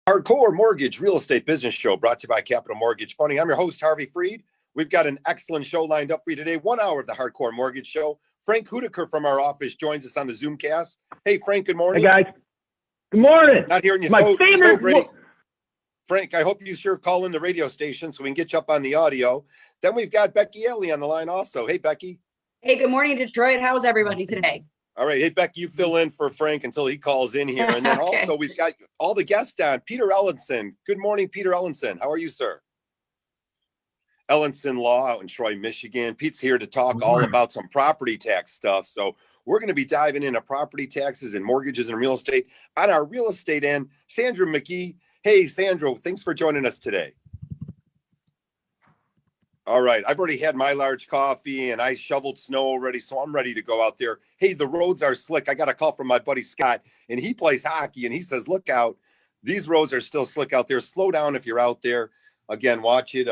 Hardcore Mortgage Real Estate Business Show brought to you by Capital Mortgage Funding. I'm your host, Harvey Freed. We've got an excellent show lined up for you today. 1 hour of the Hardcore Mortgage Show. Frank Houttekier from our office joins us on the Zoomcast. Hey, Frank, good morning. Hey, guys. Good morning. Not hearing you My favorite. great. Frank, I hope you sure call in the radio station so we can get you up on the audio. Then we've got Becky Ellie on the line also. Hey, Becky. Hey, good morning, Detroit. How's everybody today? All right. Hey, Becky, you fill in for Frank until he calls in here. And then Okay. Also, we've got all the guests on. Peter Ellenson. Good morning, Peter Ellenson. How are you, sir? Ellenson Law out in Troy, Michigan. Pete's here to talk all about some property tax stuff. So we're going to be diving into property taxes and mortgages and real estate. On our real estate end, Sandra McGee. Hey, Sandra, thanks for joining us today. All right. I've already had my large coffee and I shoveled snow already, so I'm ready to go out there. Hey, the roads are slick. I got a call from my buddy Scott, and he plays hockey, and he says, look out. These roads are still slick out there. Slow down if you're out there. Again, watch it.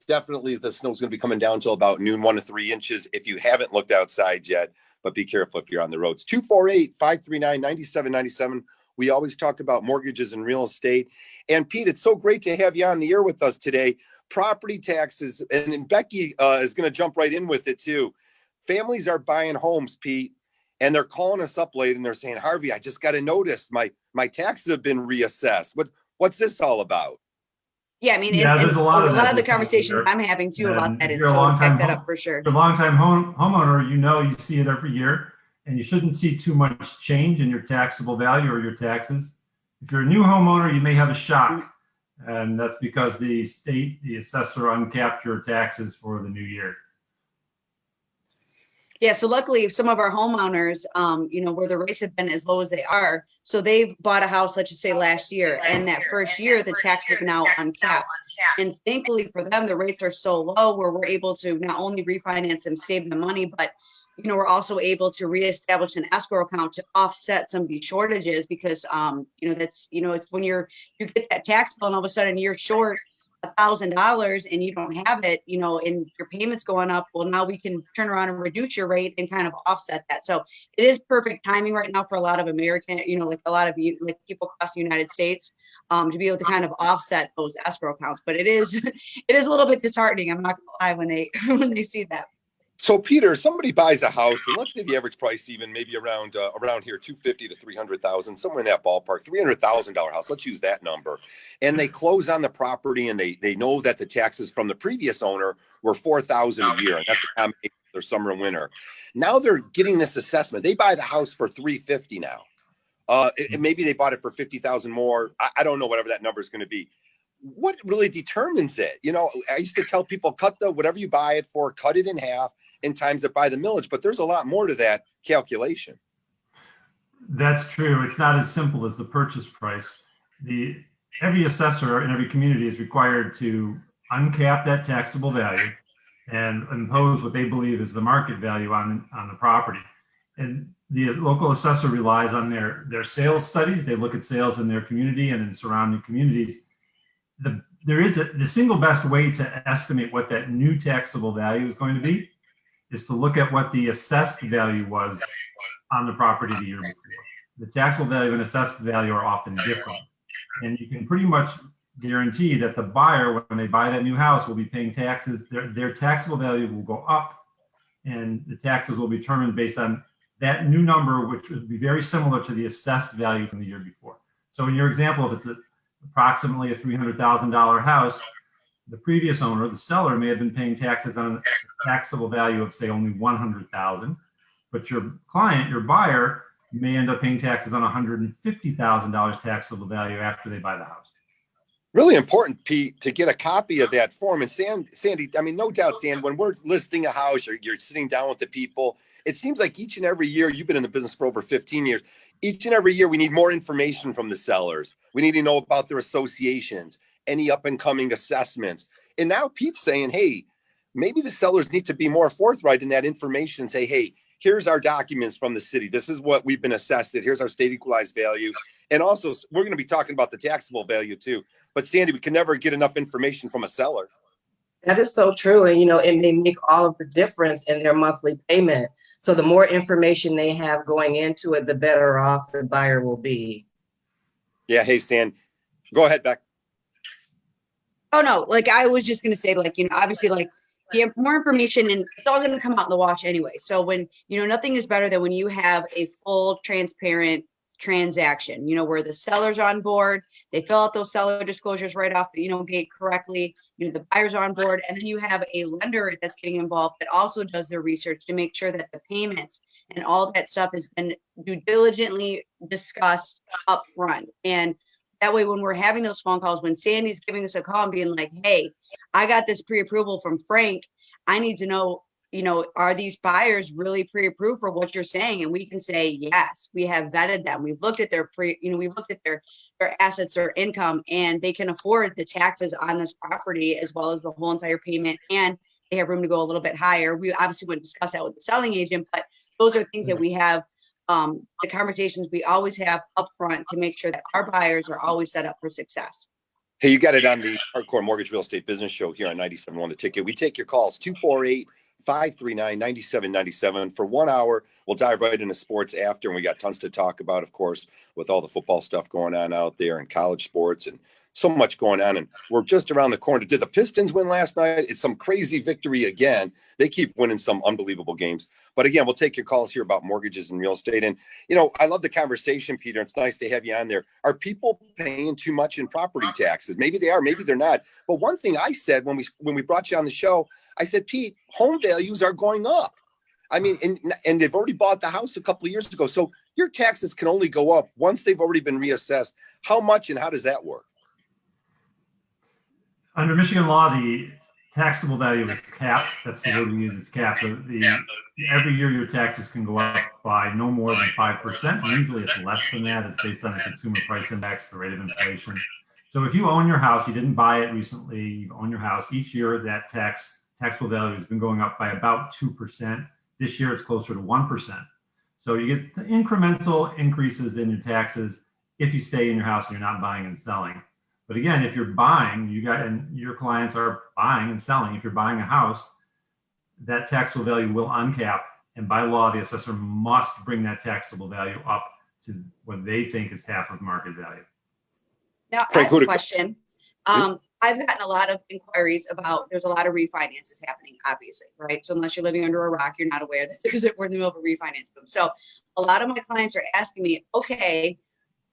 Definitely the snow's going to be coming down till about noon, 1 to 3 inches if you haven't looked outside yet, but be careful if you're on the roads. 248-539-9797. We always talk about mortgages and real estate. And Pete, it's so great to have you on the air with us today. Property taxes, and Becky is going to jump right in with it too. Families are buying homes, Pete, and they're calling us up late and they're saying, Harvey, I just got a notice. My taxes have been reassessed. What's this all about? Yeah, I mean, there's a lot of the conversations I'm having too about that is to back that up for sure. If you're a longtime homeowner, you see it every year, and you shouldn't see too much change in your taxable value or your taxes. If you're a new homeowner, you may have a shock. And that's because the assessor uncapped your taxes for the new year. Yeah, so luckily some of our homeowners, where the rates have been as low as they are, so they've bought a house, let's just say last year, and that first year the taxes are now uncapped. And thankfully for them, the rates are so low where we're able to not only refinance and save the money, but we're also able to reestablish an escrow account to offset some of these shortages because, it's when you get that tax bill and all of a sudden you're short $1,000 and you don't have it, and your payments going up. Well, now we can turn around and reduce your rate and kind of offset that. So it is perfect timing right now for a lot of American, like a lot of people across the United States, to be able to kind of offset those escrow accounts. But it is a little bit disheartening. I'm not gonna lie when they see that. So Peter, somebody buys a house, and let's say the average price even maybe around here, 250 to 300,000, somewhere in that ballpark, $300,000 house. Let's use that number. And they close on the property, and they know that the taxes from the previous owner were $4,000 a year, and that's a combination of their summer and winter. Now they're getting this assessment. They buy the house for $350 now. Maybe they bought it for $50,000 more. I don't know, whatever that number is going to be. What really determines it? I used to tell people, whatever you buy it for, cut it in half and times it by the millage, but there's a lot more to that calculation. That's true. It's not as simple as the purchase price. Every assessor in every community is required to uncap that taxable value and impose what they believe is the market value on the property. And the local assessor relies on their sales studies. They look at sales in their community and in surrounding communities. The single best way to estimate what that new taxable value is going to be is to look at what the assessed value was on the property the year before. The taxable value and assessed value are often different. And you can pretty much guarantee that the buyer, when they buy that new house, will be paying taxes. Their taxable value will go up, and the taxes will be determined based on that new number, which would be very similar to the assessed value from the year before. So in your example, if it's approximately a $300,000 house, the previous owner, the seller, may have been paying taxes on a taxable value of, say, only $100,000, but your client, your buyer, may end up paying taxes on $150,000 taxable value after they buy the house. Really important, Pete, to get a copy of that form. And Sandy, I mean, no doubt, Sandy, when we're listing a house or you're sitting down with the people, it seems like each and every year, you've been in the business for over 15 years, each and every year we need more information from the sellers. We need to know about their associations, any up and coming assessments. And now Pete's saying, hey, maybe the sellers need to be more forthright in that information and say, hey, here's our documents from the city. This is what we've been assessed at. Here's our state equalized value. And also, we're going to be talking about the taxable value too. But Sandy, we can never get enough information from a seller. That is so true. And, it may make all of the difference in their monthly payment. So the more information they have going into it, the better off the buyer will be. Yeah. Hey, Sandy, Go ahead, Beck. Oh, no, like I was just gonna say, like, obviously, like, more information, and it's all gonna come out in the wash anyway. So when, nothing is better than when you have a full, transparent transaction, where the seller's on board, they fill out those seller disclosures right off the, gate correctly, the buyer's on board, and then you have a lender that's getting involved that also does their research to make sure that the payments and all that stuff has been due diligently discussed up front. And that way, when we're having those phone calls, when Sandy's giving us a call and being like, hey, I got this pre-approval from Frank, I need to know, are these buyers really pre-approved for what you're saying? And we can say, yes, we have vetted them. We've looked at we've looked at their assets or income, and they can afford the taxes on this property as well as the whole entire payment. And they have room to go a little bit higher. We obviously wouldn't discuss that with the selling agent, but those are things that we have, the conversations we always have upfront to make sure that our buyers are always set up for success. Hey, you got it on the Hardcore Mortgage Real Estate Business Show here on 97.1 The Ticket. We take your calls, 248-539-9797 for 1 hour. We'll dive right into sports after, and we got tons to talk about, of course, with all the football stuff going on out there and college sports and so much going on. And we're just around the corner. Did the Pistons win last night? It's some crazy victory again. They keep winning some unbelievable games. But again, we'll take your calls here about mortgages and real estate. And, I love the conversation, Peter. It's nice to have you on there. Are people paying too much in property taxes? Maybe they are, maybe they're not. But one thing I said when we brought you on the show, I said, Pete, home values are going up. I mean, and they've already bought the house a couple of years ago. So your taxes can only go up once they've already been reassessed. How much and how does that work? Under Michigan law, the taxable value is capped. That's the word we use. It's capped. Every year your taxes can go up by no more than 5%. Usually it's less than that. It's based on the consumer price index, the rate of inflation. So if you own your house, you didn't buy it recently, you own your house, each year that taxable value has been going up by about 2%. This year it's closer to 1%. So you get incremental increases in your taxes if you stay in your house and you're not buying and selling. But again, if you're buying, and your clients are buying and selling, if you're buying a house, that taxable value will uncap. And by law, the assessor must bring that taxable value up to what they think is half of market value. Now, I Frank, have a question. I've gotten a lot of inquiries about, there's a lot of refinances happening, obviously, right? So unless you're living under a rock, you're not aware that we're in the middle of a refinance boom. So a lot of my clients are asking me, okay,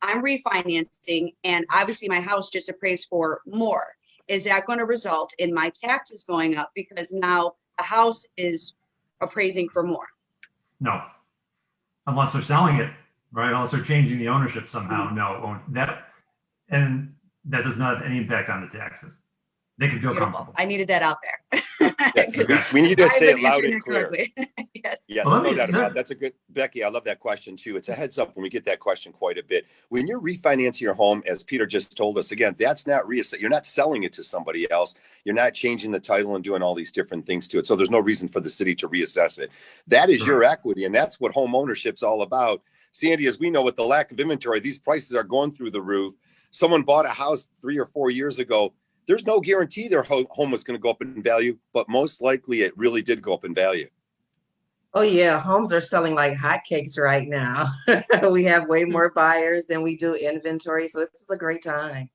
I'm refinancing and obviously my house just appraised for more. Is that going to result in my taxes going up because now the house is appraising for more? No, unless they're selling it, right? Unless they're changing the ownership somehow. No, that does not have any impact on the taxes. They can feel comfortable. I needed that out there. We need to say it loud and clear. Yes. Yeah, no doubt about it. That's a good, Becky. I love that question too. It's a heads up when we get that question quite a bit. When you're refinancing your home, as Peter just told us, again, that's not you're not selling it to somebody else. You're not changing the title and doing all these different things to it. So there's no reason for the city to reassess it. That is your equity, and that's what home ownership's all about. Sandy, as we know, with the lack of inventory, these prices are going through the roof. Someone bought a house 3 or 4 years ago. There's no guarantee their home was going to go up in value, but most likely it really did go up in value. Oh yeah, homes are selling like hotcakes right now. We have way more buyers than we do inventory, so this is a great time.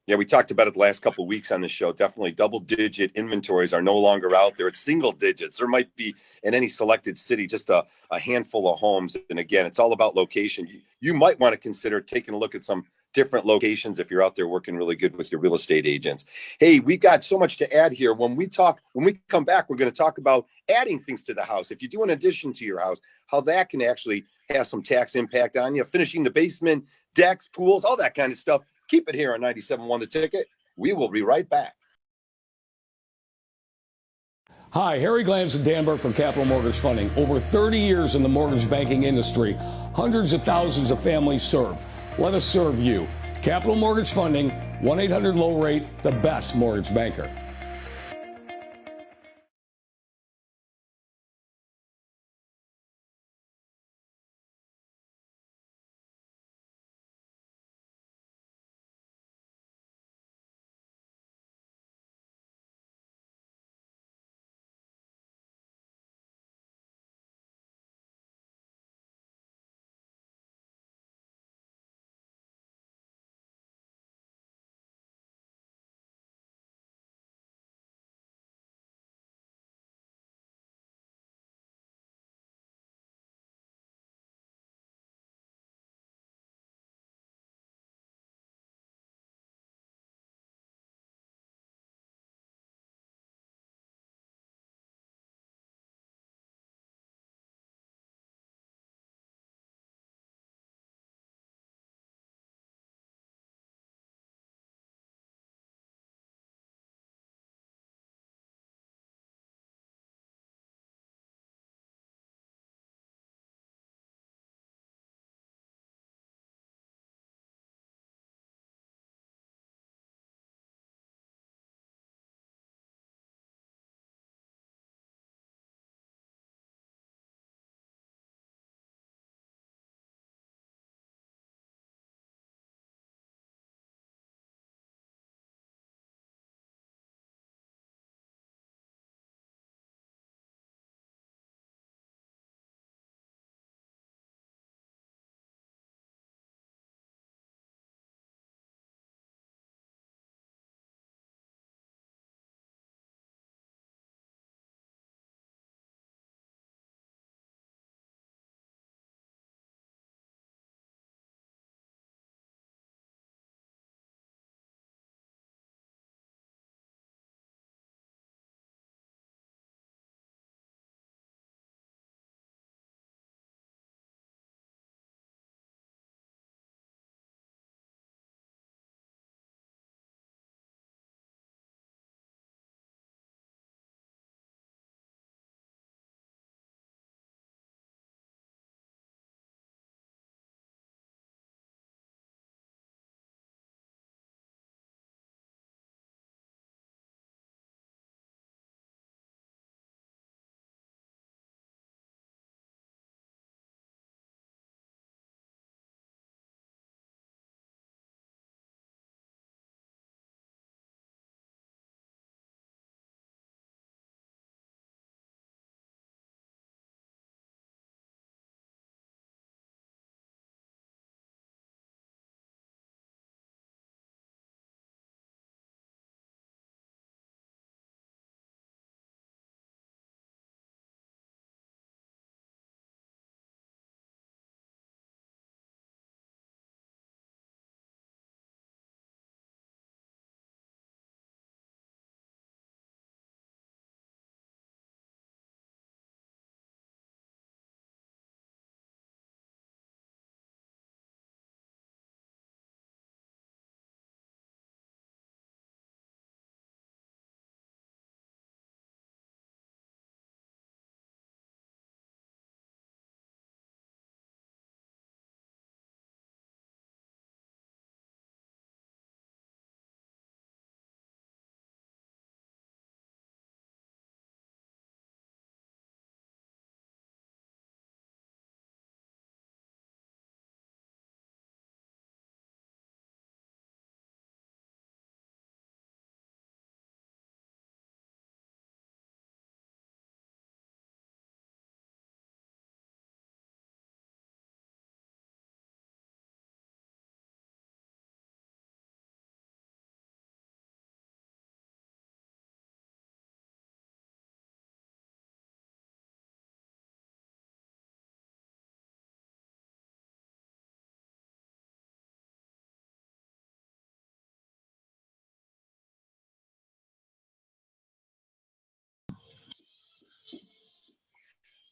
Yeah, we talked about it the last couple of weeks on the show. Definitely double-digit inventories are no longer out there. It's single digits. There might be in any selected city just a handful of homes. And again, it's all about location. You might want to consider taking a look at some different locations if you're out there working really good with your real estate agents. Hey, we've got so much to add here. When we come back, we're going to talk about adding things to the house. If you do an addition to your house, how that can actually have some tax impact on you, finishing the basement, decks, pools, all that kind of stuff. Keep it here on 97.1 The Ticket. We will be right back. Hi, Harry Glantz and Dan Burke from Capital Mortgage Funding. Over 30 years in the mortgage banking industry, hundreds of thousands of families served. Let us serve you. Capital Mortgage Funding, 1-800-LOW-RATE, the best mortgage banker.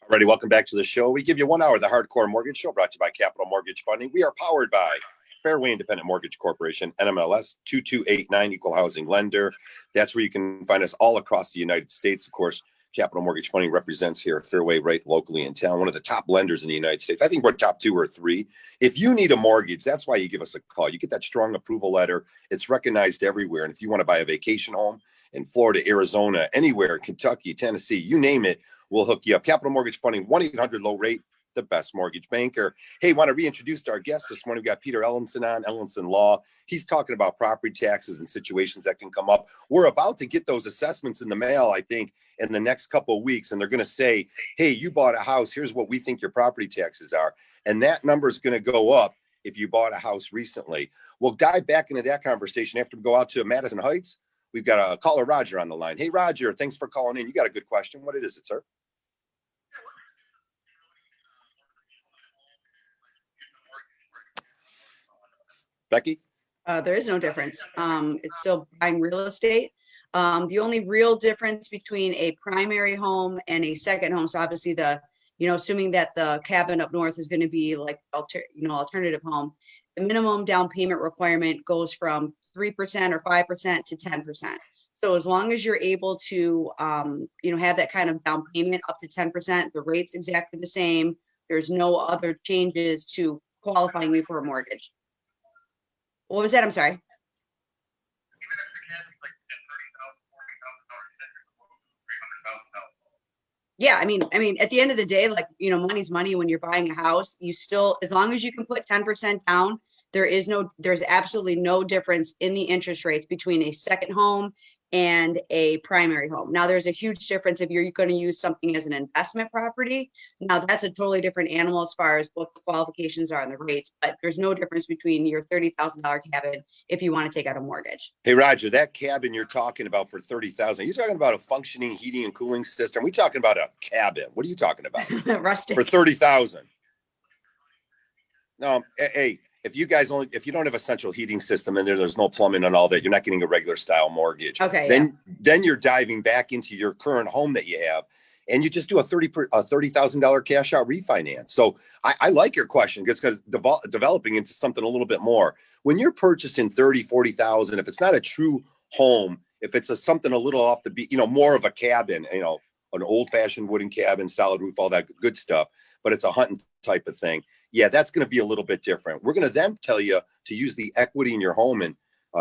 Alrighty, welcome back to the show. We give you 1 hour of the Hardcore Mortgage Show, brought to you by Capital Mortgage Funding. We are powered by Fairway Independent Mortgage Corporation, NMLS 2289, Equal Housing Lender. That's where you can find us all across the United States. Of course, Capital Mortgage Funding represents here at Fairway right locally in town, one of the top lenders in the United States. I think we're top 2 or 3. If you need a mortgage, that's why you give us a call. You get that strong approval letter. It's recognized everywhere. And if you want to buy a vacation home in Florida, Arizona, anywhere, Kentucky, Tennessee, you name it, we'll hook you up. Capital Mortgage Funding, 1-800-LOW-RATE, the best mortgage banker. Hey, want to reintroduce our guest this morning. We got Peter Ellenson on, Ellenson Law. He's talking about property taxes and situations that can come up. We're about to get those assessments in the mail, I think, in the next couple of weeks. And they're going to say, hey, you bought a house. Here's what we think your property taxes are. And that number is going to go up if you bought a house recently. We'll dive back into that conversation after we go out to Madison Heights. We've got a caller, Roger, on the line. Hey, Roger, thanks for calling in. You got a good question. What is it, sir? Becky? There is no difference. It's still buying real estate. The only real difference between a primary home and a second home, so obviously assuming that the cabin up north is going to be like, alternative home, the minimum down payment requirement goes from 3% or 5% to 10%. So as long as you're able to, have that kind of down payment up to 10%, the rate's exactly the same. There's no other changes to qualifying you for a mortgage. What was that? I'm sorry. Yeah, I mean, at the end of the day, money's money when you're buying a house. You still, as long as you can put 10% down, there's absolutely no difference in the interest rates between a second home and a primary home. Now, there's a huge difference if you're going to use something as an investment property. Now, that's a totally different animal as far as what the qualifications are and the rates, but there's no difference between your $30,000 cabin if you want to take out a mortgage. Hey, Roger, that cabin you're talking about for $30,000, you're talking about a functioning heating and cooling system. We're talking about a cabin. What are you talking about? Rustic. For $30,000. No, hey, if you don't have a central heating system and there's no plumbing and all that, you're not getting a regular style mortgage. Okay. Then you're diving back into your current home that you have, and you just do a $30,000 cash out refinance. So I like your question because developing into something a little bit more. When you're purchasing 30, 40,000, if it's not a true home, if it's something a little off the beat, more of a cabin, an old fashioned wooden cabin, solid roof, all that good stuff, but it's a hunting type of thing. Yeah, that's going to be a little bit different. We're going to then tell you to use the equity in your home and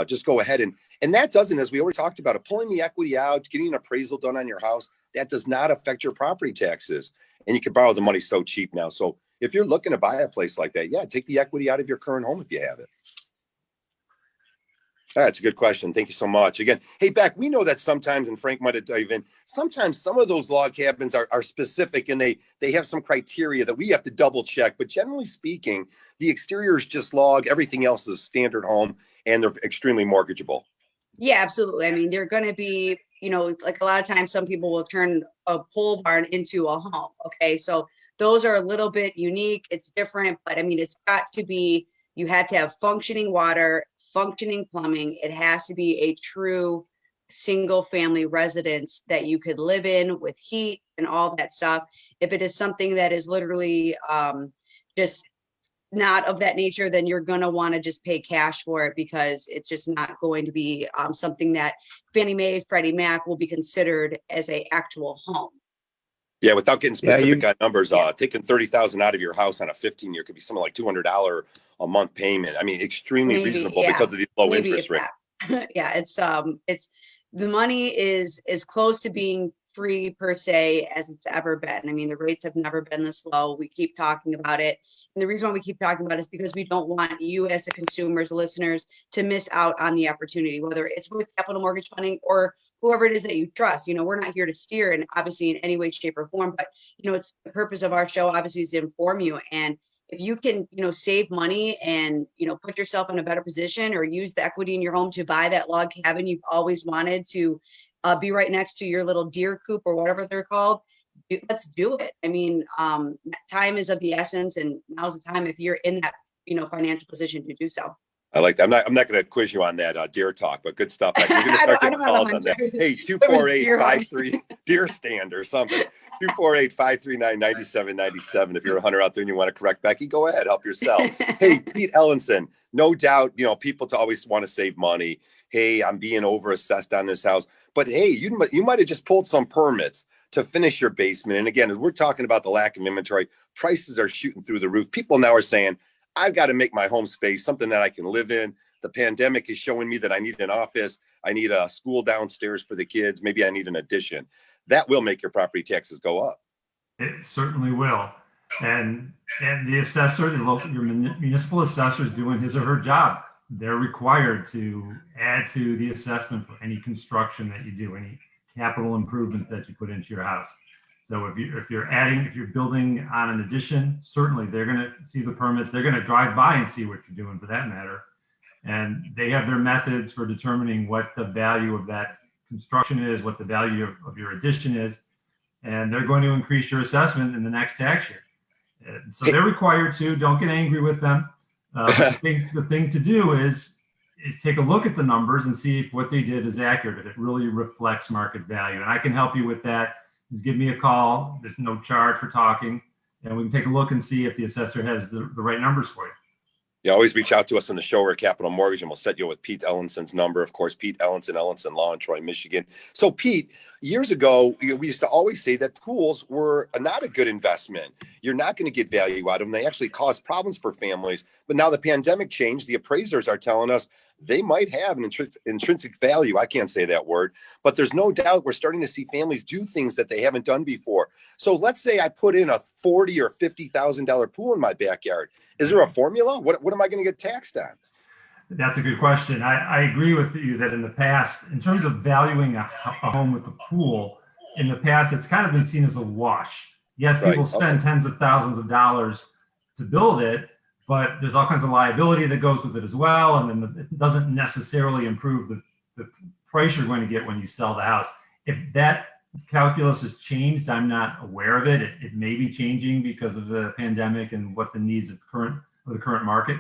just go ahead and that doesn't, as we already talked about, pulling the equity out, getting an appraisal done on your house, that does not affect your property taxes. And you can borrow the money so cheap now. So if you're looking to buy a place like that, yeah, take the equity out of your current home if you have it. That's a good question. Thank you so much. Again, hey, Beck, we know that sometimes, and Frank might have even, sometimes some of those log cabins are specific and they have some criteria that we have to double check. But generally speaking, the exterior is just log. Everything else is standard home and they're extremely mortgageable. Yeah, absolutely. I mean, they're going to be, like a lot of times some people will turn a pole barn into a home. Okay. So those are a little bit unique. It's different, but I mean, it's got to be, you had to have functioning water, functioning plumbing. It has to be a true single family residence that you could live in with heat and all that stuff. If it is something that is literally just not of that nature, then you're going to want to just pay cash for it because it's just not going to be something that Fannie Mae, Freddie Mac will be considered as a actual home. Yeah, without getting specific on numbers, taking $30,000 out of your house on a 15-year could be something like $200 a month payment. I mean, extremely reasonable because of the low interest rate. Yeah, it's the money is as close to being free per se as it's ever been. I mean, the rates have never been this low. We keep talking about it. And the reason why we keep talking about it is because we don't want you as a consumers, listeners, to miss out on the opportunity, whether it's with Capital Mortgage Funding or whoever it is that you trust. We're not here to steer in obviously in any way, shape, or form, but it's the purpose of our show obviously is to inform you. And if you can, save money and, put yourself in a better position or use the equity in your home to buy that log cabin you've always wanted to be right next to your little deer coop or whatever they're called, let's do it. I mean, time is of the essence, and now's the time if you're in that, financial position to do so. I like that. I'm not going to quiz you on that deer talk, but good stuff. We're going to start I getting don't have a calls on that. hunter. Hey, 248-53 deer stand or something. 248-539-9797. If you're a hunter out there and you want to correct Becky, go ahead, help yourself. Hey, Pete Ellenson, no doubt, people to always want to save money. Hey, I'm being overassessed on this house, but hey, you might have just pulled some permits to finish your basement. And again, as we're talking about the lack of inventory, prices are shooting through the roof. People now are saying, I've got to make my home space something that I can live in. The pandemic is showing me that I need an office. I need a school downstairs for the kids. Maybe I need an addition. That will make your property taxes go up. It certainly will. And the assessor, your municipal assessor is doing his or her job. They're required to add to the assessment for any construction that you do, any capital improvements that you put into your house. So if you're building on an addition, certainly they're going to see the permits. They're going to drive by and see what you're doing for that matter. And they have their methods for determining what the value of that construction is, what the value of your addition is. And they're going to increase your assessment in the next tax year. And so they're required to. Don't get angry with them. The thing to do is take a look at the numbers and see if what they did is accurate, if it really reflects market value. And I can help you with that. Just give me a call. There's no charge for talking, and we can take a look and see if the assessor has the right numbers for you. You always reach out to us on the show or at Capital Mortgage, and we'll set you with Pete Ellenson's number. Of course, Pete Ellenson Law in Troy, Michigan. So, Pete, years ago, we used to always say that pools were not a good investment. You're not going to get value out of them. They actually cause problems for families. But now the pandemic changed. The appraisers are telling us they might have an intrinsic value. I can't say that word, but there's no doubt we're starting to see families do things that they haven't done before. So let's say I put in a $40,000 or $50,000 pool in my backyard. Is there a formula? What am I going to get taxed on? That's a good question. I agree with you that in the past, in terms of valuing a home with a pool, in the past, it's kind of been seen as a wash. Yes, people spend tens of thousands of dollars to build it, but there's all kinds of liability that goes with it as well. And then it doesn't necessarily improve the price you're going to get when you sell the house. If that calculus has changed, I'm not aware of it. It may be changing because of the pandemic and what the needs of the current market.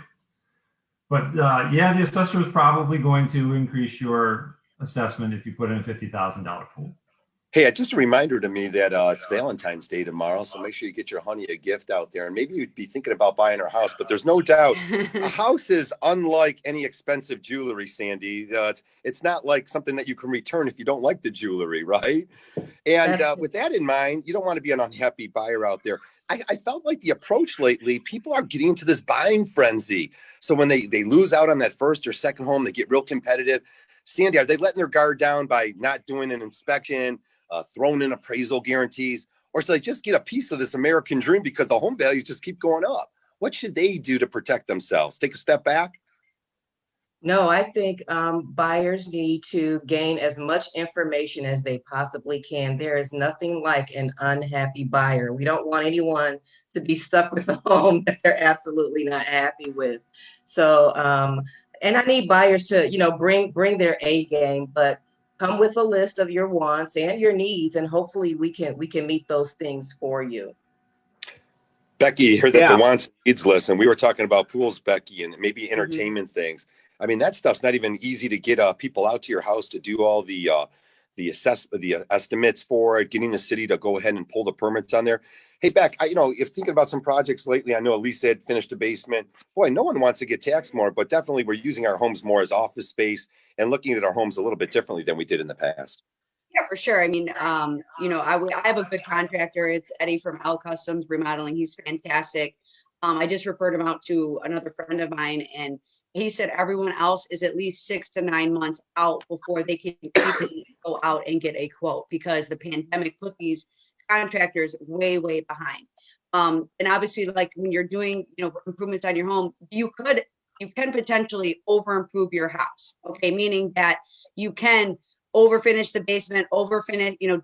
But the assessor is probably going to increase your assessment if you put in a $50,000 pool. Hey, just a reminder to me that it's Valentine's Day tomorrow, so make sure you get your honey a gift out there. And maybe you'd be thinking about buying her house, but there's no doubt a house is unlike any expensive jewelry, Sandy. It's not like something that you can return if you don't like the jewelry, right? And with that in mind, you don't want to be an unhappy buyer out there. I felt like the approach lately, people are getting into this buying frenzy. So when they lose out on that first or second home, they get real competitive. Sandy, are they letting their guard down by not doing an inspection, throwing in appraisal guarantees, or should they just get a piece of this American dream because the home values just keep going up? What should they do to protect themselves? Take a step back? No, I think buyers need to gain as much information as they possibly can. There is nothing like an unhappy buyer. We don't want anyone to be stuck with a home that they're absolutely not happy with. So, and I need buyers to, bring their A game, but come with a list of your wants and your needs, and hopefully we can meet those things for you. Becky, heard that the wants and needs list, and we were talking about pools, Becky, and maybe entertainment things. I mean, that stuff's not even easy to get people out to your house to do all the estimates for it, getting the city to go ahead and pull the permits on there. Hey, Beck, if thinking about some projects lately, I know Elisa had finished a basement. Boy, no one wants to get taxed more, but definitely we're using our homes more as office space and looking at our homes a little bit differently than we did in the past. Yeah, for sure. I mean, I have a good contractor. It's Eddie from L Customs Remodeling. He's fantastic. I just referred him out to another friend of mine, and he said everyone else is at least 6 to 9 months out before they can even go out and get a quote, because the pandemic put these contractors way, way behind. And obviously, like when you're doing, improvements on your home, you can potentially over improve your house. Okay. Meaning that you can over finish the basement,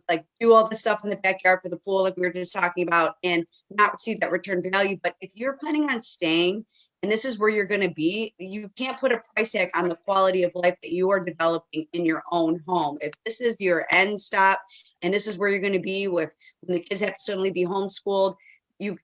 like do all the stuff in the backyard for the pool, like we were just talking about, and not see that return value. But if you're planning on staying, and this is where you're going to be, you can't put a price tag on the quality of life that you are developing in your own home. If this is your end stop, and this is where you're going to be when the kids have to suddenly be homeschooled,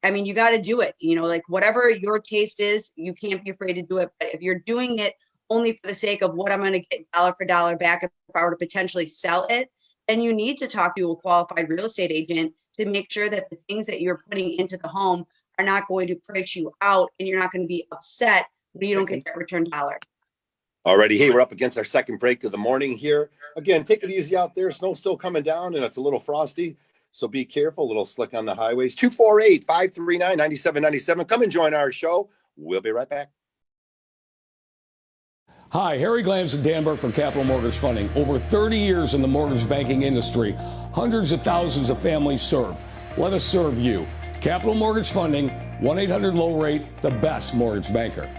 I mean, you got to do it, like whatever your taste is, you can't be afraid to do it. But if you're doing it only for the sake of what I'm going to get dollar for dollar back if I were to potentially sell it, then you need to talk to a qualified real estate agent to make sure that the things that you're putting into the home are not going to price you out, and you're not going to be upset when you don't get that return dollar. Alrighty, hey, we're up against our second break of the morning here. Again, take it easy out there. Snow's still coming down and it's a little frosty, so be careful. A little slick on the highways. 248-539-9797. Come and join our show. We'll be right back. Hi, Harry Glanson Danberg from Capital Mortgage Funding. Over 30 years in the mortgage banking industry, hundreds of thousands of families served. Let us serve you. Capital Mortgage Funding, 1-800-LOW-RATE, the best mortgage banker.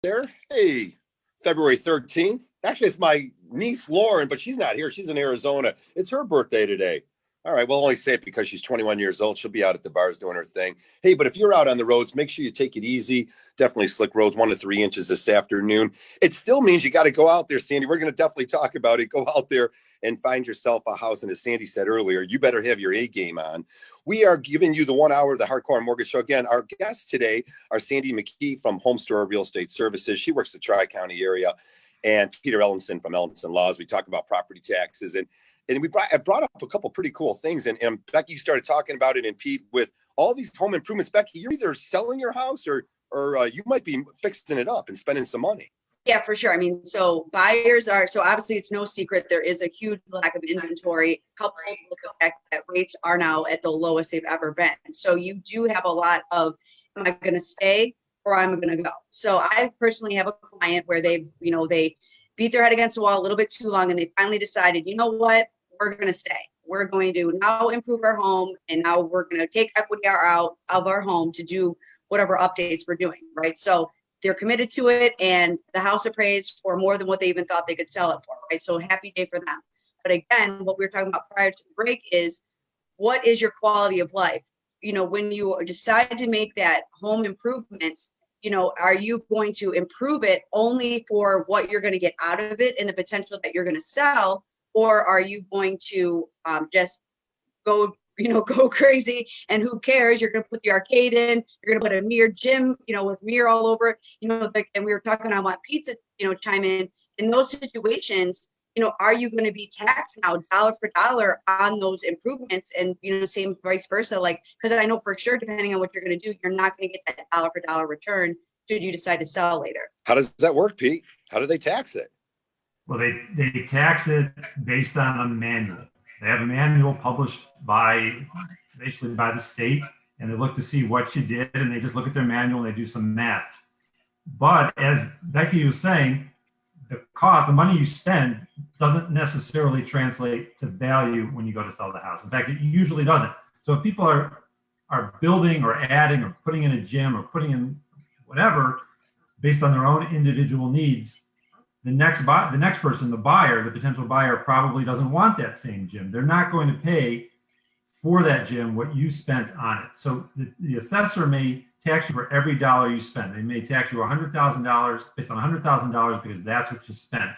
There. Hey, February 13th. Actually, it's my niece Lauren, but she's not here. She's in Arizona. It's her birthday today. All right, we'll only say it because she's 21 years old. She'll be out at the bars doing her thing. Hey, but if you're out on the roads, make sure you take it easy. Definitely slick roads, 1 to 3 inches this afternoon. It still means you got to go out there, Sandy. We're going to definitely talk about it. Go out there and find yourself a house. And as Sandy said earlier, you better have your A game on. We are giving you the 1 hour of the Hardcore Mortgage Show. Again, our guests today are Sandy McGee from Home Store Real Estate Services. She works the Tri-County area. And Peter Ellenson from Ellenson Laws. We talk about property taxes. And I brought up a couple pretty cool things. And Becky, you started talking about it, and Pete, with all these home improvements. Becky, you're either selling your house or you might be fixing it up and spending some money. Yeah, for sure. I mean, so obviously it's no secret there is a huge lack of inventory, coupled with the fact that rates are now at the lowest they've ever been. So you do have a lot of, am I going to stay or I'm going to go? So I personally have a client where they beat their head against the wall a little bit too long, and they finally decided, you know what, we're going to stay. We're going to now improve our home, and now we're going to take equity out of our home to do whatever updates we're doing, right? So they're committed to it, and the house appraised for more than what they even thought they could sell it for, right? So happy day for them. But again, what we were talking about prior to the break is, what is your quality of life? When you decide to make that home improvements, are you going to improve it only for what you're going to get out of it and the potential that you're going to sell? Or are you going to just go crazy, and who cares? You're going to put the arcade in, you're going to put a mirror gym, with mirror all over it, and we were talking, I want pizza, chime in those situations. Are you going to be taxed now dollar for dollar on those improvements? And, same vice versa, because I know for sure, depending on what you're going to do, you're not going to get that dollar for dollar return should you decide to sell later. How does that work, Pete? How do they tax it? Well, they tax it based on a manual. They have a manual published basically by the state, and they look to see what you did, and they just look at their manual and they do some math. But as Becky was saying, the money you spend doesn't necessarily translate to value when you go to sell the house. In fact, it usually doesn't. So if people are building or adding or putting in a gym or putting in whatever based on their own individual needs, the next person, the buyer, the potential buyer, probably doesn't want that same gym. They're not going to pay for that gym what you spent on it. So the assessor may tax you for every dollar you spend. They may tax you $100,000 based on $100,000 because that's what you spent.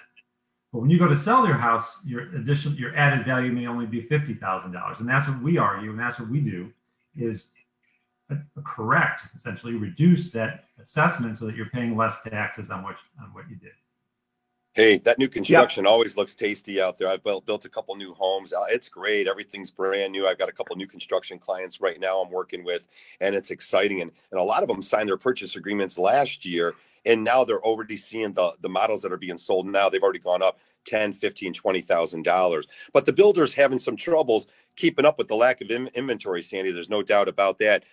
But when you go to sell your house, your added value may only be $50,000. And that's what we argue, and that's what we do, is correct, essentially reduce that assessment so that you're paying less taxes on what you did. Hey, that new construction always looks tasty out there. I've built a couple new homes. It's great. Everything's brand new. I've got a couple new construction clients right now I'm working with, and it's exciting. And a lot of them signed their purchase agreements last year, and now they're already seeing the models that are being sold now. They've already gone up $10,000, $15,000, $20,000. But the builders having some troubles keeping up with the lack of inventory, Sandy. There's no doubt about that.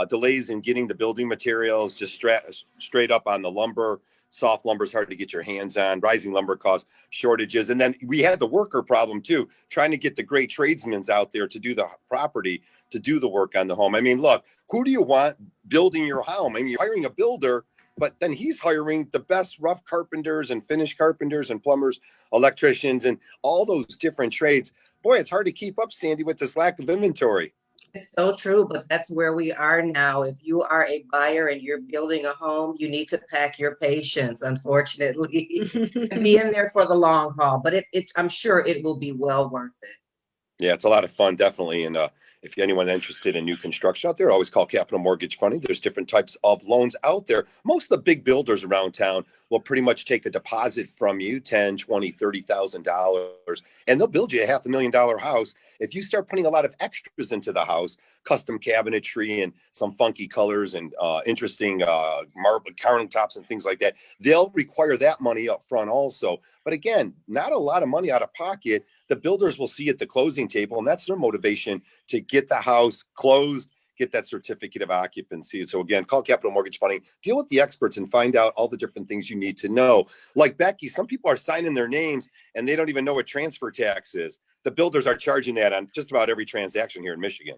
Delays in getting the building materials, just straight up on the lumber. Soft lumber is hard to get your hands on, rising lumber costs, shortages. And then we had the worker problem too, trying to get the great tradesmen out there to do the property, to do the work on the home. I mean, look, who do you want building your home? I mean, you're hiring a builder, but then he's hiring the best rough carpenters and finish carpenters and plumbers, electricians, and all those different trades. Boy, it's hard to keep up, Sandy, with this lack of inventory. It's so true, but that's where we are now. If you are a buyer and you're building a home, you need to pack your patience, unfortunately, and be in there for the long haul. But I'm sure it will be well worth it. Yeah, it's a lot of fun, definitely. And if anyone interested in new construction out there, always call Capital Mortgage Funding. There's different types of loans out there. Most of the big builders around town will pretty much take a deposit from you, $10,000, $20,000, $30,000, and they'll build you a $500,000 house. If you start putting a lot of extras into the house, custom cabinetry and some funky colors and interesting marble countertops and things like that, they'll require that money up front also. But again, not a lot of money out of pocket. The builders will see at the closing table, and that's their motivation to get the house closed, get that certificate of occupancy. So again, call Capital Mortgage Funding, deal with the experts and find out all the different things you need to know. Like Becky, some people are signing their names and they don't even know what transfer tax is. The builders are charging that on just about every transaction here in Michigan.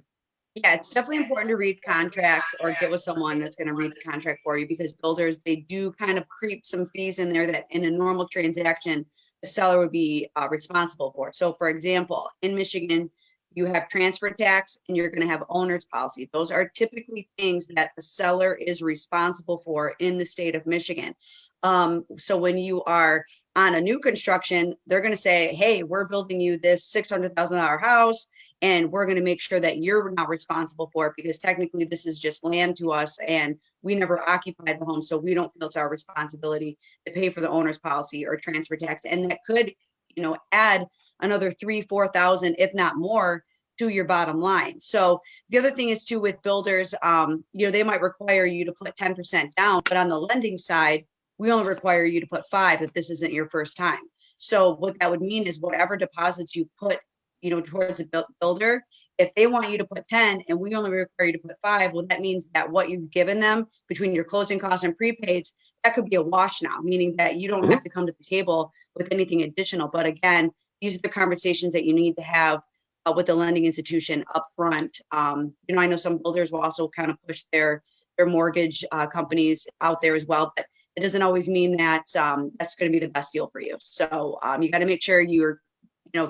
Yeah, it's definitely important to read contracts or get with someone that's going to read the contract for you, because builders, they do kind of creep some fees in there that in a normal transaction, the seller would be responsible for. So for example, in Michigan, you have transfer tax and you're going to have owner's policy. Those are typically things that the seller is responsible for in the state of Michigan. So when you are on a new construction, they're going to say, hey, we're building you this $600,000 house, and we're going to make sure that you're not responsible for it, because technically this is just land to us and we never occupied the home. So we don't feel it's our responsibility to pay for the owner's policy or transfer tax. And that could, add another 3,000-4,000, if not more, to your bottom line. So the other thing is too, with builders, they might require you to put 10% down, but on the lending side, we only require you to put 5 if this isn't your first time. So what that would mean is whatever deposits you put, towards a builder, if they want you to put 10 and we only require you to put 5, well, that means that what you've given them between your closing costs and prepaids, that could be a wash now, meaning that you don't have to come to the table with anything additional. But again, these are the conversations that you need to have with the lending institution up front. I know some builders will also kind of push their mortgage companies out there as well, but it doesn't always mean that that's going to be the best deal for you. So you got to make sure you're,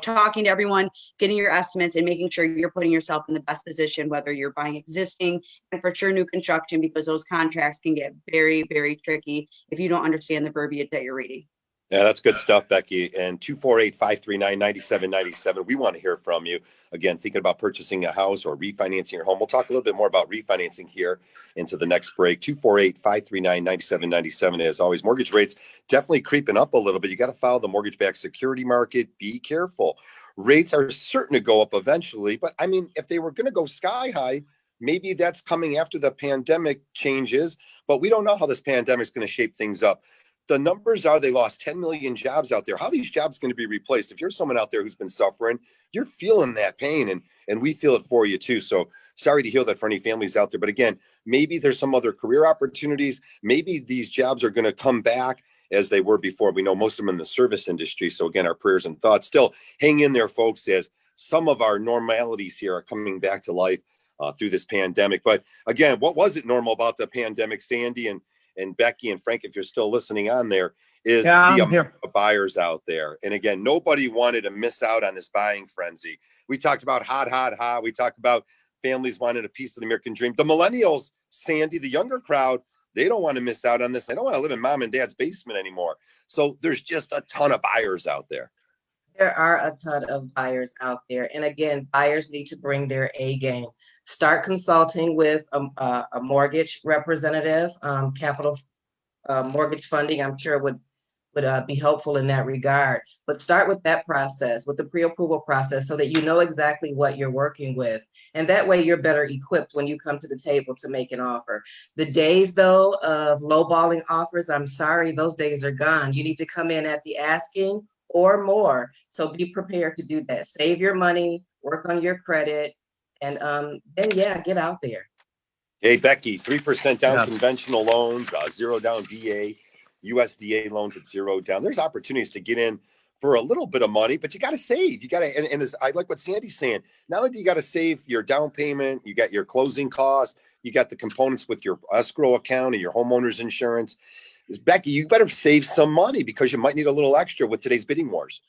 talking to everyone, getting your estimates, and making sure you're putting yourself in the best position, whether you're buying existing and for sure new construction, because those contracts can get very, very tricky if you don't understand the verbiage that you're reading. Yeah, that's good stuff, Becky. And 248-539-9797. We want to hear from you. Again, thinking about purchasing a house or refinancing your home. We'll talk a little bit more about refinancing here into the next break. 248-539-9797. As always, mortgage rates definitely creeping up a little bit. You got to follow the mortgage-backed security market. Be careful. Rates are certain to go up eventually. But, I mean, if they were going to go sky high, maybe that's coming after the pandemic changes. But we don't know how this pandemic is going to shape things up. The numbers are they lost 10 million jobs out there. How are these jobs going to be replaced? If you're someone out there who's been suffering, you're feeling that pain, and we feel it for you too. So sorry to hear that for any families out there. But again, maybe there's some other career opportunities. Maybe these jobs are going to come back as they were before. We know most of them in the service industry. So again, our prayers and thoughts. Still hang in there, folks, as some of our normalities here are coming back to life through this pandemic. But again, what was it normal about the pandemic, Sandy and Becky and Frank, if you're still listening on there, is the amount of buyers out there. And again, nobody wanted to miss out on this buying frenzy. We talked about hot. We talked about families wanting a piece of the American dream. The millennials, Sandy, the younger crowd, they don't want to miss out on this. They don't want to live in mom and dad's basement anymore. So there's just a ton of buyers out there. There are a ton of buyers out there. And again, buyers need to bring their A game. Start consulting with a mortgage representative. Capital Mortgage Funding, I'm sure would be helpful in that regard. But start with that process, with the pre-approval process, so that you know exactly what you're working with. And that way you're better equipped when you come to the table to make an offer. The days, though, of lowballing offers, I'm sorry, those days are gone. You need to come in at the asking or more. So be prepared to do that. Save your money, work on your credit, and then get out there. Hey, Becky, 3% down conventional loans, 0 down VA, USDA loans at 0 down. There's opportunities to get in for a little bit of money, but you got to save. You got to, and as I like what Sandy's saying, not only do you got to save your down payment, you got your closing costs, you got the components with your escrow account and your homeowner's insurance. Becky, you better save some money because you might need a little extra with today's bidding wars.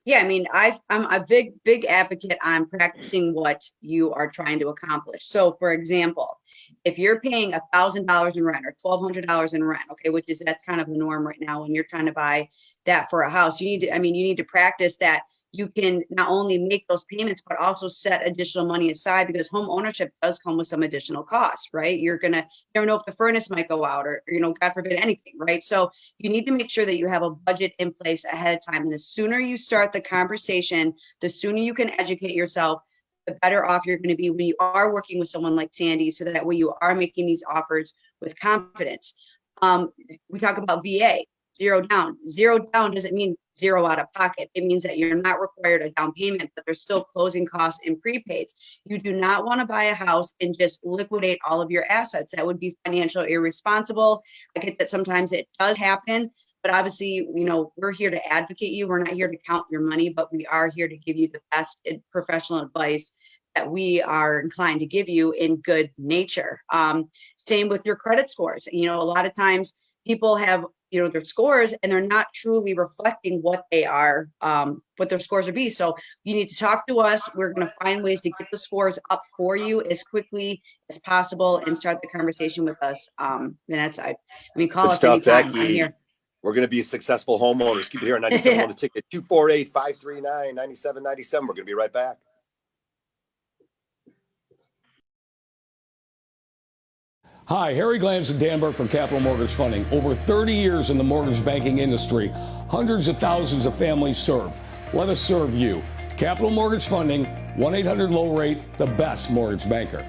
Yeah, I mean, I'm a big advocate on practicing what you are trying to accomplish. So, for example, if you're paying $1,000 in rent or $1,200 in rent, okay, that's kind of the norm right now when you're trying to buy that for a house, you need to practice that. You can not only make those payments, but also set additional money aside, because home ownership does come with some additional costs, right? You don't know if the furnace might go out or, God forbid, anything, right? So you need to make sure that you have a budget in place ahead of time. And the sooner you start the conversation, the sooner you can educate yourself, the better off you're going to be when you are working with someone like Sandy, so that way you are making these offers with confidence. We talk about VA. 0 down. 0 down doesn't mean 0 out of pocket. It means that you're not required a down payment, but there's still closing costs and prepaids. You do not want to buy a house and just liquidate all of your assets. That would be financially irresponsible. I get that sometimes it does happen, but obviously, we're here to advocate you. We're not here to count your money, but we are here to give you the best professional advice that we are inclined to give you in good nature. Same with your credit scores. A lot of times people have their scores, and they're not truly reflecting what they are, what their scores would be. So you need to talk to us. We're going to find ways to get the scores up for you as quickly as possible and start the conversation with us. And that's, call us anytime. I'm here. We're going to be successful homeowners. Keep it here on 97 on the ticket. 248-539-9797. We're going to be right back. Hi, Harry Glanz and Danberg from Capital Mortgage Funding. Over 30 years in the mortgage banking industry, hundreds of thousands of families served. Let us serve you. Capital Mortgage Funding, 1-800-LOW-RATE, the best mortgage banker.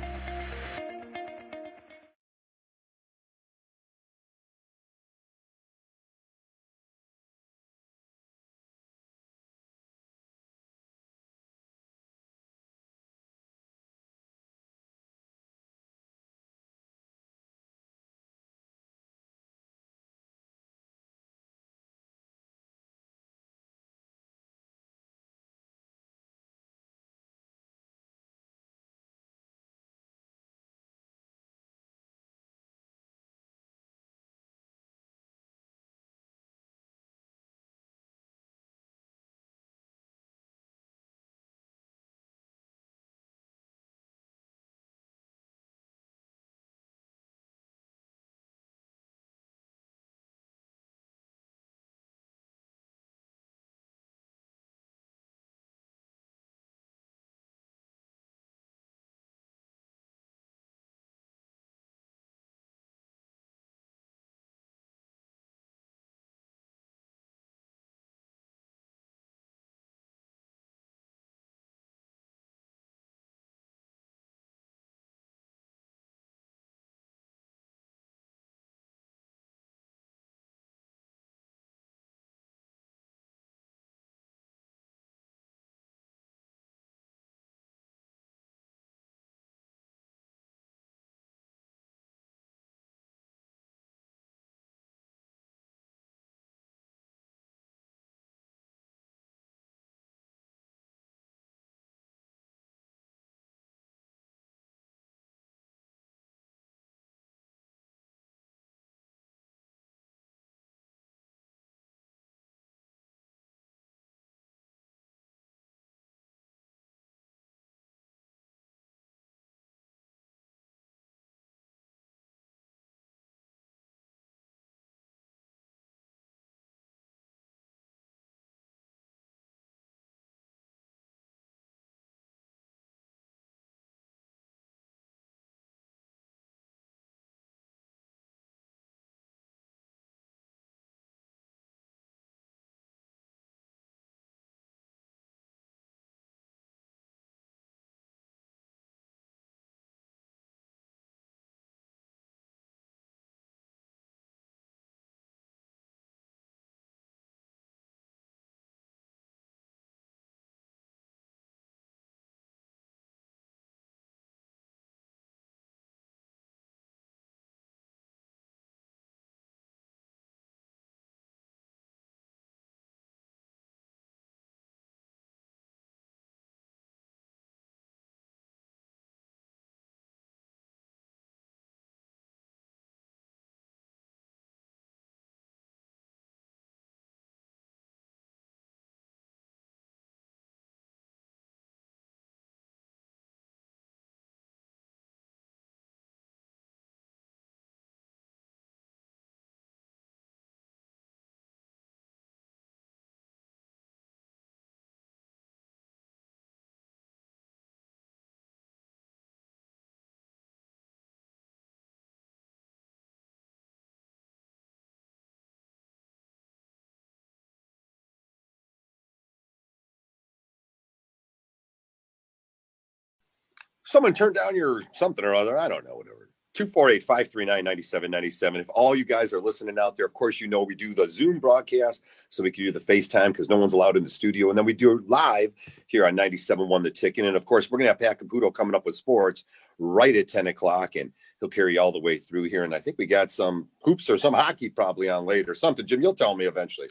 Someone turned down your something or other. I don't know, whatever. 248-539-9797. If all you guys are listening out there, of course, you know we do the Zoom broadcast so we can do the FaceTime because no one's allowed in the studio. And then we do it live here on 97.1 The Ticket. And, of course, we're going to have Pat Caputo coming up with sports right at 10 o'clock, and he'll carry you all the way through here. And I think we got some hoops or some hockey probably on later or something. Jim, you'll tell me eventually.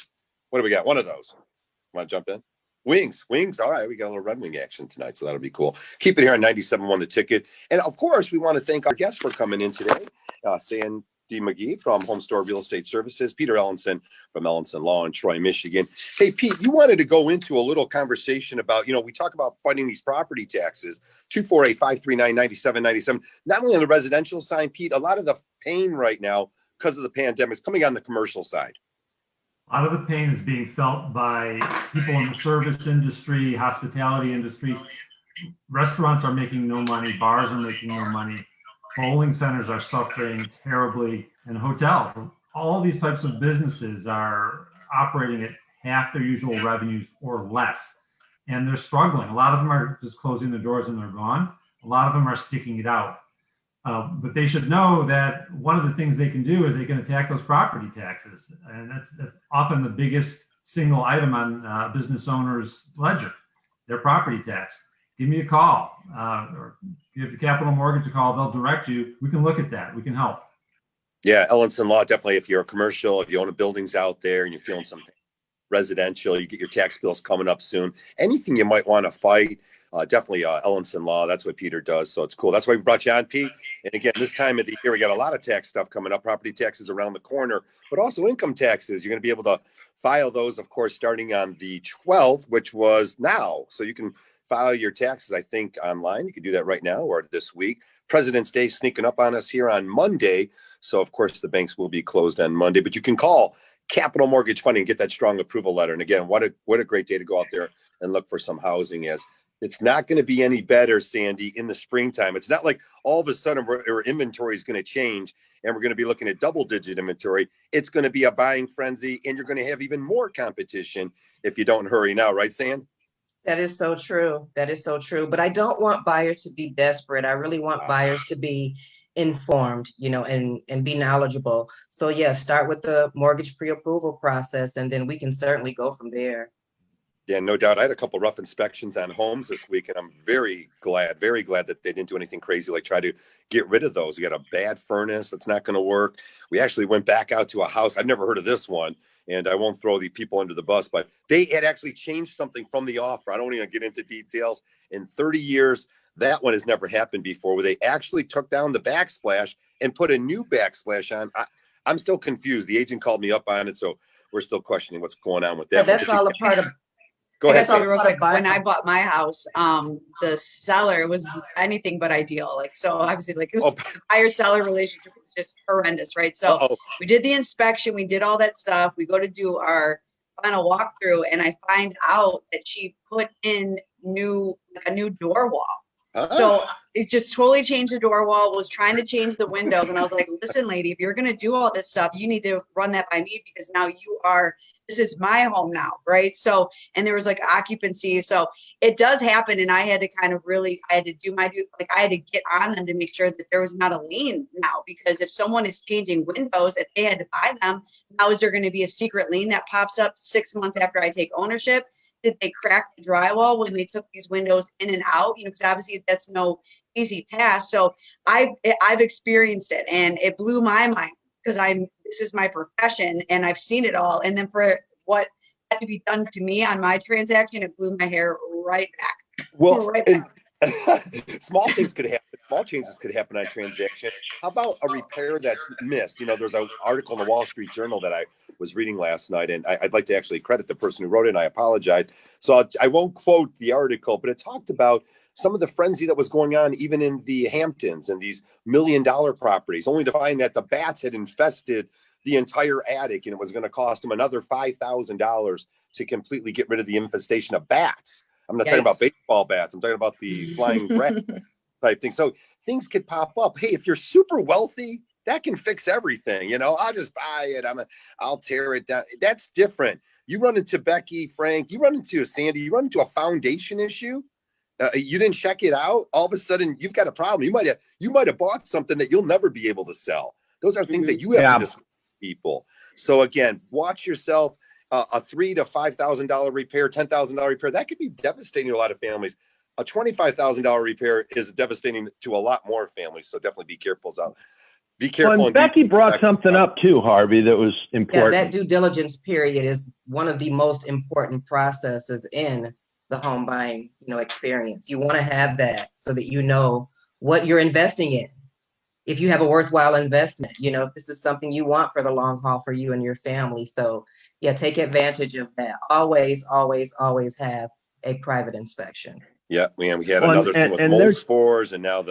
What do we got? One of those. Want to jump in? Wings. All right. We got a little Red Wing action tonight, so that'll be cool. Keep it here on 97.1 The Ticket. And, of course, we want to thank our guests for coming in today. Sandra McGee from Home Store Real Estate Services, Peter Ellenson from Ellenson Law in Troy, Michigan. Hey, Pete, you wanted to go into a little conversation about, we talk about fighting these property taxes, 248-539-9797. Not only on the residential side, Pete, a lot of the pain right now because of the pandemic is coming on the commercial side. A lot of the pain is being felt by people in the service industry, hospitality industry. Restaurants are making no money, bars are making no money, bowling centers are suffering terribly, and hotels. All these types of businesses are operating at half their usual revenues or less, and they're struggling. A lot of them are just closing the doors and they're gone. A lot of them are sticking it out. But they should know that one of the things they can do is they can attack those property taxes. And that's often the biggest single item on a business owner's ledger, their property tax. Give me a call or give the Capital Mortgage a call. They'll direct you. We can look at that. We can help. Yeah, Ellenson Law, definitely. If you're a commercial, if you own a buildings out there and you're feeling some residential, you get your tax bills coming up soon. Anything you might want to fight, definitely Ellenson Law. That's what Peter does. So it's cool. That's why we brought you on, Pete. And again, this time of the year, we got a lot of tax stuff coming up. Property taxes around the corner, but also income taxes. You're going to be able to file those, of course, starting on the 12th, which was now. So you can file your taxes, I think, online. You can do that right now or this week. President's Day sneaking up on us here on Monday. So, of course, the banks will be closed on Monday, but you can call Capital Mortgage Funding and get that strong approval letter. And again, what a great day to go out there and look for some housing. As it's not going to be any better, Sandy, in the springtime. It's not like all of a sudden our inventory is going to change and we're going to be looking at double-digit inventory. It's going to be a buying frenzy, and you're going to have even more competition if you don't hurry now, right, Sand? That is so true. That is so true. But I don't want buyers to be desperate. I really want buyers to be informed, and be knowledgeable. So yeah, start with the mortgage pre-approval process, and then we can certainly go from there. Yeah, no doubt. I had a couple rough inspections on homes this week, and I'm very glad that they didn't do anything crazy like try to get rid of those. We got a bad furnace that's not going to work. We actually went back out to a house. I've never heard of this one, and I won't throw the people under the bus, but they had actually changed something from the offer. I don't even get into details. In 30 years, that one has never happened before, where they actually took down the backsplash and put a new backsplash on. I'm still confused. The agent called me up on it, so we're still questioning what's going on with that. That's all a part of. Go ahead. Real quick. When I bought my house, the seller was anything but ideal. So obviously, it was buyer-seller relationship was just horrendous, right? So we did the inspection, we did all that stuff. We go to do our final walkthrough, and I find out that she put in a new door wall. So it just totally changed the door wall, was trying to change the windows. And I was like, listen, lady, if you're going to do all this stuff, you need to run that by me, because now this is my home now. Right. So, and there was occupancy. So it does happen. And I had to I had to do I had to get on them to make sure that there was not a lien now, because if someone is changing windows, if they had to buy them, now is there going to be a secret lien that pops up 6 months after I take ownership? Did they crack the drywall when they took these windows in and out? Because obviously that's no easy task. So I've experienced it, and it blew my mind, because this is my profession and I've seen it all. And then for what had to be done to me on my transaction, it blew my hair right back. Well, right back. Small things could happen. Small changes could happen on a transaction. How about a repair that's missed? There's an article in the Wall Street Journal that I was reading last night, and I'd like to actually credit the person who wrote it, and I apologize. So I won't quote the article, but it talked about some of the frenzy that was going on even in the Hamptons and these $1 million properties, only to find that the bats had infested the entire attic, and it was going to cost them another $5,000 to completely get rid of the infestation of bats. I'm not talking about baseball bats. I'm talking about the flying rat type thing. So things could pop up. Hey, if you're super wealthy, that can fix everything. I'll just buy it. I'll tear it down. That's different. You run into Becky, Frank, you run into Sandy, you run into a foundation issue. You didn't check it out. All of a sudden you've got a problem. You might have bought something that you'll never be able to sell. Those are things that you have to discuss with people. So again, watch yourself. A $3,000 to $5,000 repair, $10,000 repair, that could be devastating to a lot of families. A $25,000 repair is devastating to a lot more families. So definitely be careful. Be careful. Well, and Becky brought something up too, Harvey, that was important. Yeah, that due diligence period is one of the most important processes in the home buying, experience. You want to have that so that you know what you're investing in. If you have a worthwhile investment, if this is something you want for the long haul for you and your family. So yeah, take advantage of that. Always, always, always have a private inspection. Yeah, we had another thing with mold spores, and now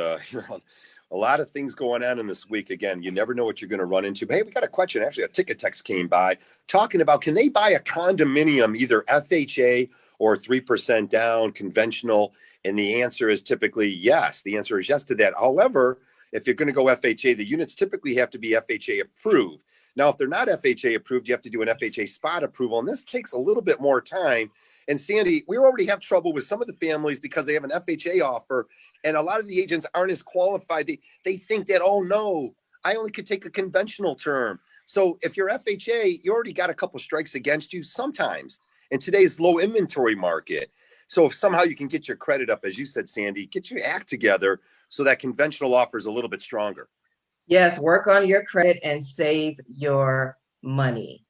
A lot of things going on in this week. Again, you never know what you're going to run into. But hey, we got a question. Actually, a ticket text came by talking about, can they buy a condominium, either FHA or 3% down, conventional? And the answer is typically yes. The answer is yes to that. However, if you're going to go FHA, the units typically have to be FHA approved. Now, if they're not FHA approved, you have to do an FHA spot approval. And this takes a little bit more time. And Sandy, we already have trouble with some of the families because they have an FHA offer. And a lot of the agents aren't as qualified. They think that, oh, no, I only could take a conventional term. So if you're FHA, you already got a couple strikes against you sometimes in today's low inventory market. So if somehow you can get your credit up, as you said, Sandy, get your act together so that conventional offer is a little bit stronger. Yes, work on your credit and save your money.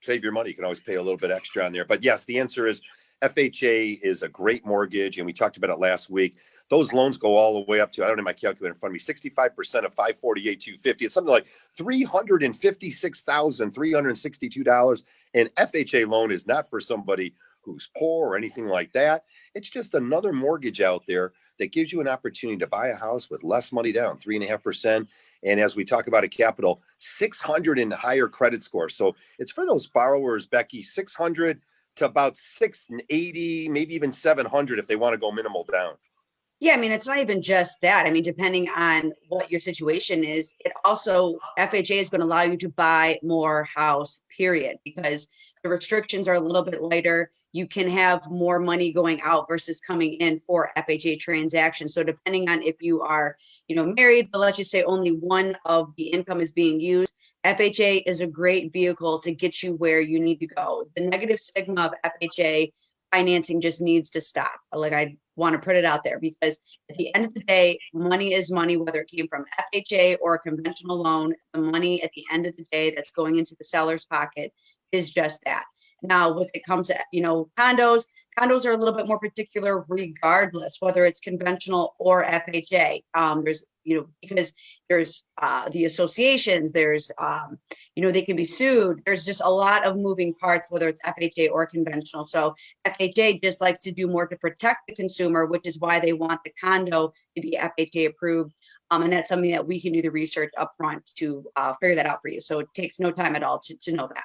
Save your money. You can always pay a little bit extra on there. But yes, the answer is FHA is a great mortgage. And we talked about it last week. Those loans go all the way up to, I don't have my calculator in front of me, 65% of 548,250. It's something like $356,362. An FHA loan is not for somebody who's poor or anything like that. It's just another mortgage out there that gives you an opportunity to buy a house with less money down, 3.5%. And as we talk about a capital, 600 and higher credit score. So it's for those borrowers, Becky, 600 to about 680, maybe even 700 if they want to go minimal down. Yeah, I mean, it's not even just that. I mean, depending on what your situation is, it also, FHA is going to allow you to buy more house, period, because the restrictions are a little bit lighter. You can have more money going out versus coming in for FHA transactions. So depending on if you are, married, but let's just say only one of the income is being used, FHA is a great vehicle to get you where you need to go. The negative stigma of FHA financing just needs to stop. Like, I want to put it out there, because at the end of the day, money is money, whether it came from FHA or a conventional loan. The money at the end of the day that's going into the seller's pocket is just that. Now, when it comes to, condos are a little bit more particular regardless, whether it's conventional or FHA. There's, because there's the associations, there's, they can be sued. There's just a lot of moving parts, whether it's FHA or conventional. So FHA just likes to do more to protect the consumer, which is why they want the condo to be FHA approved. And that's something that we can do the research upfront to figure that out for you. So it takes no time at all to know that.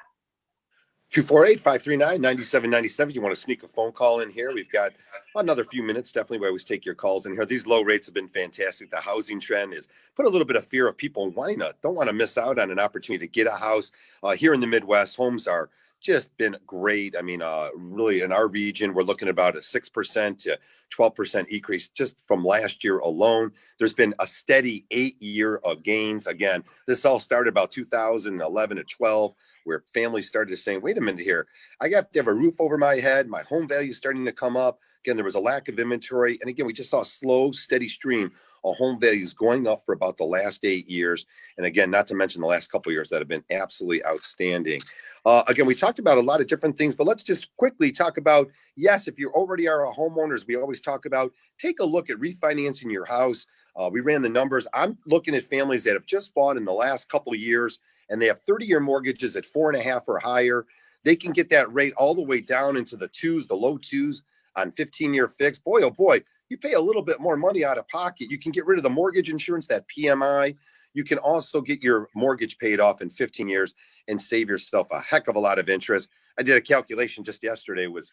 248-539-9797. You want to sneak a phone call in here? We've got another few minutes. Definitely, we always take your calls in here. These low rates have been fantastic. The housing trend is put a little bit of fear of people don't want to miss out on an opportunity to get a house. Here in the Midwest, homes are just been great. I mean, really in our region, we're looking at about a 6% to 12% increase just from last year alone. There's been a steady 8-year of gains. Again, this all started about 2011 to 12, where families started saying, wait a minute here, I got to have a roof over my head. My home value is starting to come up. Again, there was a lack of inventory. And again, we just saw a slow, steady stream of home values going up for about the last 8 years. And again, not to mention the last couple of years that have been absolutely outstanding. Again, we talked about a lot of different things, but let's just quickly talk about, yes, if you already are a homeowner, as we always talk about, take a look at refinancing your house. We ran the numbers. I'm looking at families that have just bought in the last couple of years, and they have 30-year mortgages at 4.5 or higher. They can get that rate all the way down into the twos, the low twos on 15-year fixed. Boy, oh boy, you pay a little bit more money out of pocket. You can get rid of the mortgage insurance, that PMI. You can also get your mortgage paid off in 15 years and save yourself a heck of a lot of interest. I did a calculation just yesterday, was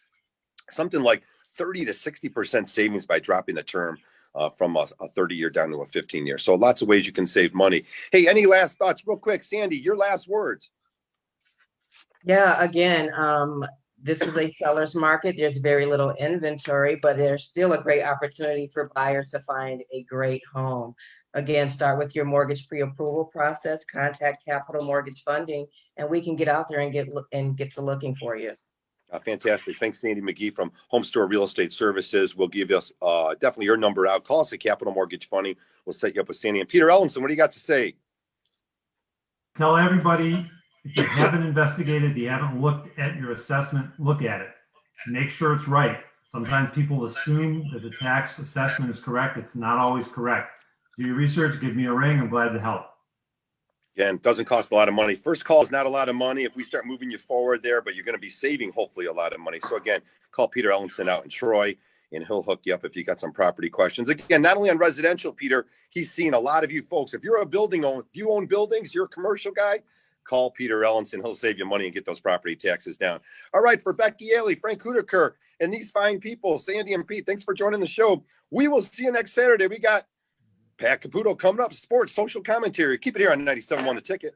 something like 30 to 60% savings by dropping the term from a 30-year down to a 15-year. So lots of ways you can save money. Hey, any last thoughts real quick? Sandy, your last words. Yeah, again, this is a seller's market. There's very little inventory, but there's still a great opportunity for buyers to find a great home. Again, start with your mortgage pre-approval process, contact Capital Mortgage Funding, and we can get out there and get to looking for you. Fantastic. Thanks, Sandy McGee from Home Store Real Estate Services. We'll give us definitely your number out. Call us at Capital Mortgage Funding. We'll set you up with Sandy. And Peter Ellenson, what do you got to say? Tell everybody, if you haven't investigated, if you haven't looked at your assessment, look at it. Make sure it's right. Sometimes people assume that the tax assessment is correct. It's not always correct. Do your research, give me a ring. I'm glad to help. Again, it doesn't cost a lot of money. First call is not a lot of money if we start moving you forward there, but you're going to be saving hopefully a lot of money. So again, call Peter Ellenson out in Troy. and he'll hook you up if you got some property questions. Again, not only on residential, Peter, he's seen a lot of you folks. If you're a building owner, if you own buildings, you're a commercial guy, call Peter Ellenson. He'll save you money and get those property taxes down. All right, for Becky Ailey, Frank Houttekier, and these fine people, Sandy and Pete, thanks for joining the show. We will see you next Saturday. We got Pat Caputo coming up, sports, social commentary. Keep it here on 97.1 The Ticket.